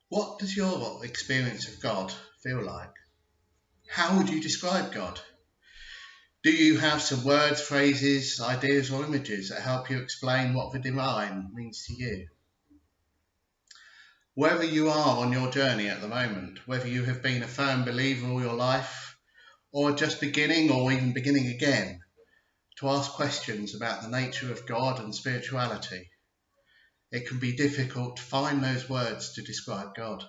What does your experience of God feel like? How would you describe God? Do you have some words, phrases, ideas or images that help you explain what the divine means to you? Wherever you are on your journey at the moment, whether you have been a firm believer all your life or just beginning or even beginning again, to ask questions about the nature of God and spirituality, it can be difficult to find those words to describe God.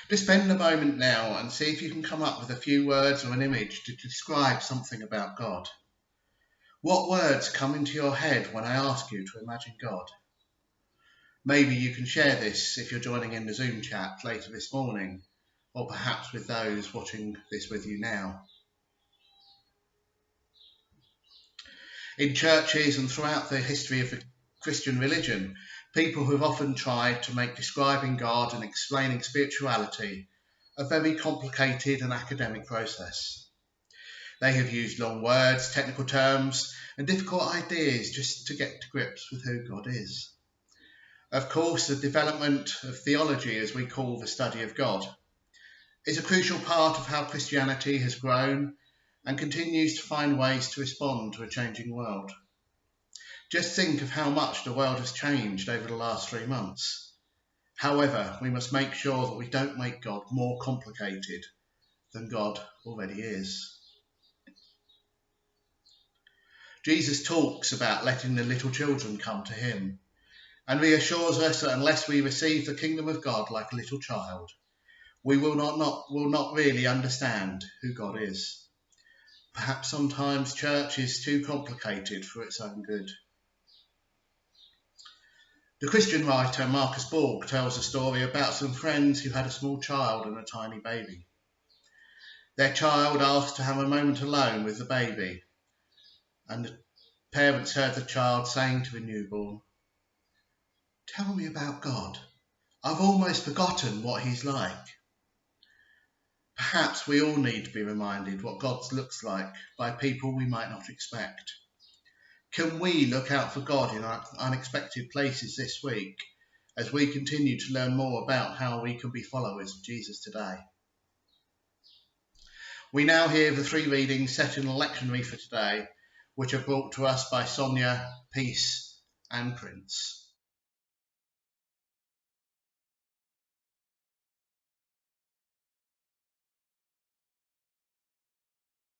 Just spend a moment now and see if you can come up with a few words or an image to describe something about God. What words come into your head when I ask you to imagine God? Maybe you can share this if you're joining in the Zoom chat later this morning, or perhaps with those watching this with you now. In churches and throughout the history of the Christian religion, people have often tried to make describing God and explaining spirituality a very complicated and academic process. They have used long words, technical terms, and difficult ideas just to get to grips with who God is. Of course, the development of theology, as we call the study of God, is a crucial part of how Christianity has grown and continues to find ways to respond to a changing world. Just think of how much the world has changed over the last 3 months. However, we must make sure that we don't make God more complicated than God already is. Jesus talks about letting the little children come to him and reassures us that unless we receive the kingdom of God like a little child, we will not really understand who God is. Perhaps sometimes church is too complicated for its own good. The Christian writer Marcus Borg tells a story about some friends who had a small child and a tiny baby. Their child asked to have a moment alone with the baby, and the parents heard the child saying to the newborn, "Tell me about God. I've almost forgotten what he's like." Perhaps we all need to be reminded what God looks like by people we might not expect. Can we look out for God in unexpected places this week as we continue to learn more about how we can be followers of Jesus today? We now hear the 3 readings set in the lectionary for today, which are brought to us by Sonia, Peace and Prince.